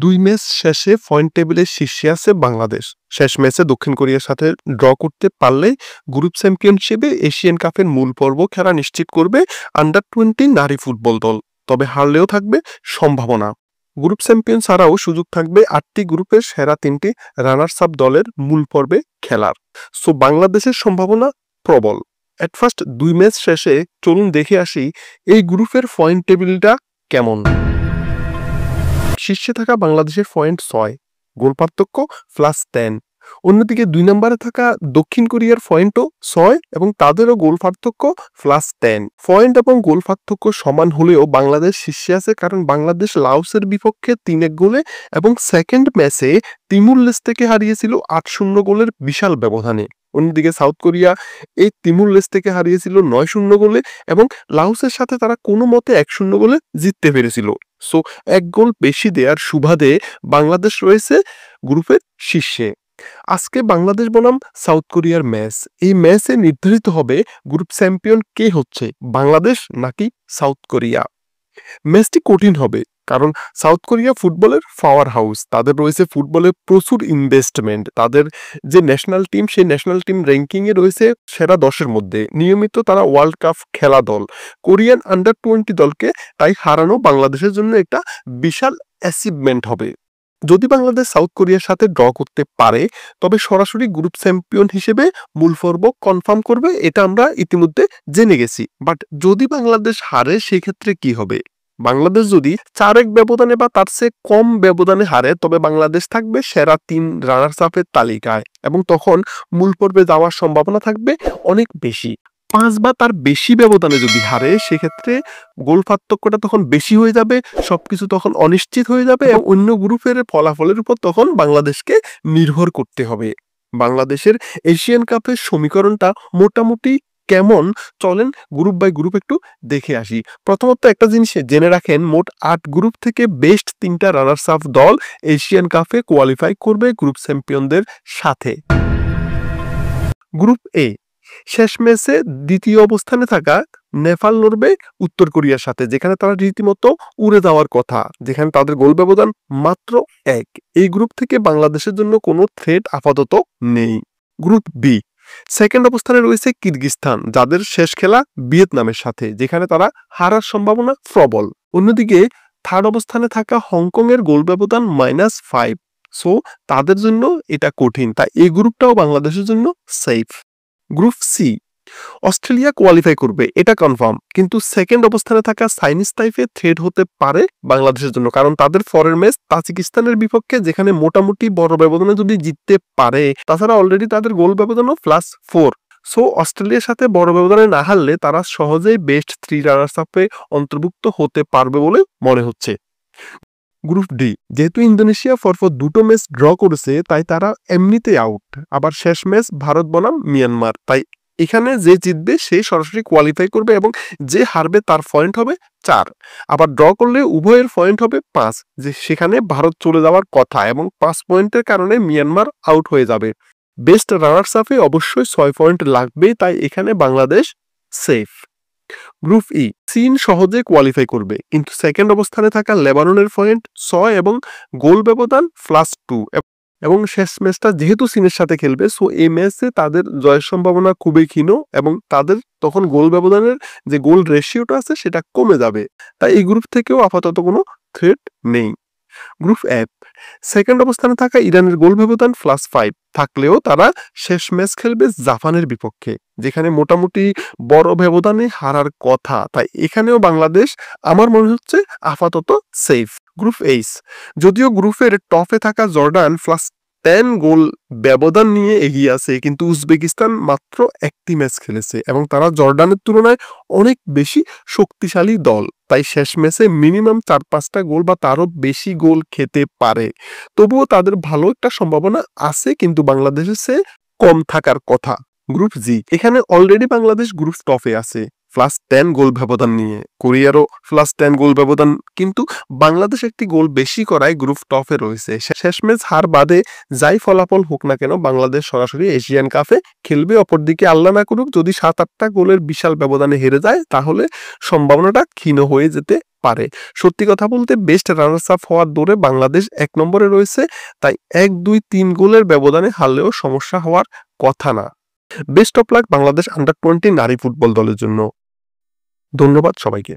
2 match শেষে point টেবিলের শীর্ষে আছে বাংলাদেশ। শেষ ম্যাচে দক্ষিণ কোরিয়ার সাথে ড্র করতে পারলে গ্রুপ চ্যাম্পিয়নশিপে এশিয়ান কাপের মূল পর্ব খেলা নিশ্চিত করবে আন্ডার-20 নারী ফুটবল দল। তবে হারলেও থাকবে সম্ভাবনা। গ্রুপ চ্যাম্পিয়ন ছাড়াও সুযোগ থাকবে 8টি গ্রুপের সেরা 3টি রানার্স আপ দলের মূল পর্বে খেলার। সো বাংলাদেশের সম্ভাবনা প্রবল। এট ফার্স্ট 2 ম্যাচ শেষে চলুন দেখে আসি এই গ্রুপের পয়েন্ট টেবিলটা কেমন। শীর্ষে থাকা বাংলাদেশের পয়েন্ট 6, গোল পার্থক্য +10। অন্যদিকে 2 নম্বরে থাকা দক্ষিণ কোরিয়ার পয়েন্টও 6 এবং তাদেরও গোল পার্থক্য +10। পয়েন্ট এবং গোল পার্থক্য সমান হলেও বাংলাদেশ শীর্ষে আছে, কারণ বাংলাদেশ লাওসের বিপক্ষে 3-1 গোলে এবং সেকেন্ড ম্যাচে তিমুর লেস্তেকে হারিয়েছিল 8-0 গোলের বিশাল ব্যবধানে। অন্যদিকে সাউথ কোরিয়া এই তিমুর লেস্তেকে হারিয়েছিল 9-0 গোলে এবং লাওসের সাথে তারা কোনো মতে 1-0 গোলে জিততে পেরেছিল। সো 1 গোল বেশি দেওয়ার সুবাদে বাংলাদেশ রয়েছে গ্রুপের শীর্ষে। আজকে বাংলাদেশ বনাম সাউথ কোরিয়ার ম্যাচ। এই ম্যাচে নির্ধারিত হবে গ্রুপ চ্যাম্পিয়ন কে হচ্ছে, বাংলাদেশ নাকি সাউথ কোরিয়া। ম্যাচটি কঠিন হবে, কারণ সাউথ কোরিয়া ফুটবলের পাওয়ার হাউস। তাদের রয়েছে ফুটবলে প্রচুর ইনভেস্টমেন্ট। তাদের যে ন্যাশনাল টিম, সেই ন্যাশনাল টিম র্যাঙ্কিংয়ে রয়েছে সেরা 10-এর মধ্যে। নিয়মিত তারা ওয়ার্ল্ড কাপ খেলা দল। কোরিয়ান আন্ডার-20 দলকে তাই হারানো বাংলাদেশের জন্য একটা বিশাল অ্যাচিভমেন্ট হবে। যদি বাংলাদেশ সাউথ কোরিয়ার সাথে ড্র করতে পারে, তবে সরাসরি গ্রুপ চ্যাম্পিয়ন হিসেবে মূল পর্ব কনফার্ম করবে, এটা আমরা ইতিমধ্যে জেনে গেছি। বাট যদি বাংলাদেশ হারে, সেক্ষেত্রে কি হবে? বাংলাদেশ যদি 4-1 ব্যবধানে বা তার চেয়ে কম ব্যবধানে হারে, তবে বাংলাদেশ থাকবে সেরা 3 রানার্স আপের তালিকায় এবং তখন মূল পর্বে যাওয়ার সম্ভাবনা থাকবে অনেক বেশি। 5 বা তার বেশি ব্যবধানে যদি হারে, সেক্ষেত্রে গোল পার্থক্যটা তখন বেশি হয়ে যাবে, সবকিছু তখন অনিশ্চিত হয়ে যাবে এবং অন্য গ্রুপের ফলাফলের উপর তখন বাংলাদেশকে নির্ভর করতে হবে। বাংলাদেশের এশিয়ান কাপের সমীকরণটা মোটামুটি কেমন, চলেন গ্রুপ বাই গ্রুপ একটু দেখে আসি। প্রথমত একটা জিনিস জেনে রাখেন, মোট 8 গ্রুপ থেকে বেস্ট 3টা রানার্স আপ দল এশিয়ান কাপে কোয়ালিফাই করবে গ্রুপ চ্যাম্পিয়নদের সাথে। গ্রুপ এ, শেষ ম্যাচে দ্বিতীয় অবস্থানে থাকা নেপাল লড়বে উত্তর কোরিয়ার সাথে, যেখানে তারা রীতিমতো উড়ে যাওয়ার কথা, যেখানে তাদের গোল ব্যবধান মাত্র 1। এই গ্রুপ থেকে বাংলাদেশের জন্য কোনো থ্রেট আপাতত নেই। গ্রুপ বি, সেকেন্ড অবস্থানে রয়েছে কিরগিজস্তান, যাদের শেষ খেলা ভিয়েতনামের সাথে, যেখানে তারা হারার সম্ভাবনা প্রবল। অন্যদিকে থার্ড অবস্থানে থাকা হংকং এর গোল ব্যবধান -5। সো তাদের জন্য এটা কঠিন, তাই এই গ্রুপটাও বাংলাদেশের জন্য safe. Group C, Australia qualify করবে, এটা কনফার্ম, কিন্তু সেকেন্ড অবস্থানে থাকা চাইনিজ তাইপে থ্রেট হতে পারে বাংলাদেশের জন্য, কারণ তাদের পরের ম্যাচ তাজিকিস্তানের বিপক্ষে, যেখানে মোটামুটি বড় ব্যবধানে যদি জিততে পারে, তাছাড়া অলরেডি তাদের গোল ব্যবধানও +4। সো অস্ট্রেলিয়ার সাথে বড় ব্যবধানে না হারলে তারা সহজেই বেস্ট 3 রানার্স আপে অন্তর্ভুক্ত হতে পারবে বলে মনে হচ্ছে। গ্রুপ ডি, যেহেতু ইন্দোনেশিয়া পরপর 2টো ম্যাচ ড্র করেছে, তাই তারা এমনিতেই আউট। আবার শেষ ম্যাচ ভারত বনাম মিয়ানমার, তাই এখানে যে জিতবে সে সরাসরি কোয়ালিফাই করবে এবং যে হারবে তার পয়েন্ট হবে 4। আবার ড্র করলে উভয়ের পয়েন্ট হবে 5, যে সেখানে ভারত চলে যাওয়ার কথা এবং 5 পয়েন্টের কারণে মিয়ানমার আউট হয়ে যাবে। বেস্ট রানার্স আপে অবশ্যই 6 পয়েন্ট লাগবে, তাই এখানে বাংলাদেশ সেফ। গ্রুপ ই, চীন সহজে কোয়ালিফাই করবে, কিন্তু সেকেন্ড অবস্থানে থাকা লেবাননের পয়েন্ট 6 এবং গোল ব্যবধান +2 এবং শেষ ম্যাচটা যেহেতু চীনের সাথে খেলবে, সো এই ম্যাচে তাদের জয়ের সম্ভাবনা খুবই ক্ষীণ এবং তাদের তখন গোল ব্যবধানের যে গোল রেশিওটা আছে সেটা কমে যাবে, তাই এই গ্রুপ থেকেও আপাতত কোনো থ্রেট নেই। গ্রুপ এফ, সেকেন্ড অবস্থানে থাকা ইরানের গোল ব্যবধান +5 থাকলেও তারা শেষ ম্যাচ খেলবে জাপানের বিপক্ষে, যেখানে মোটামুটি বড় ব্যবধানে হারার কথা, তাই এখানেও বাংলাদেশ আমার মনে হচ্ছে আপাতত সেফ। গ্রুপ এইচ, যদিও গ্রুপের টপে থাকা জর্ডান +10 গোল ব্যবধান নিয়ে এগিয়ে আছে, কিন্তু উজবেকিস্তান মাত্র 1টি ম্যাচ খেলেছে এবং তারা জর্ডানের তুলনায় অনেক বেশি শক্তিশালী দল, তাই শেষ ম্যাচে মিনিমাম 4-5টা গোল বা তারও বেশি গোল খেতে পারে। তবুও তাদের ভালো একটা সম্ভাবনা আছে, কিন্তু বাংলাদেশের চেয়ে কম থাকার কথা। গ্রুপ জি, এখানে অলরেডি বাংলাদেশ গ্রুপ টপে আছে, +10 গোল ব্যবধান নিয়ে, কোরিয়ারও +10 গোল ব্যবধান, কিন্তু বাংলাদেশ একটি গোল বেশি করায় গ্রুপ টপে রয়েছে। শেষমেশ হার বাদে যাই ফলাফল হোক না কেন বাংলাদেশ সরাসরি এশিয়ান কাপে খেলবে। অপরদিকে আল্লাহ না করুক যদি 7-8টা গোলের বিশাল ব্যবধানে হেরে যায় তাহলে সম্ভাবনাটা ক্ষীণ হয়ে যেতে পারে। সত্যি কথা বলতে বেস্ট রানার্স আপ হওয়ার দৌড়ে বাংলাদেশ 1 নম্বরে রয়েছে, তাই 1-2-3 গোলের ব্যবধানে হারলেও সমস্যা হওয়ার কথা না। Best of luck Bangladesh under 20 নারী ফুটবল দলের জন্য। ধন্যবাদ সবাইকে।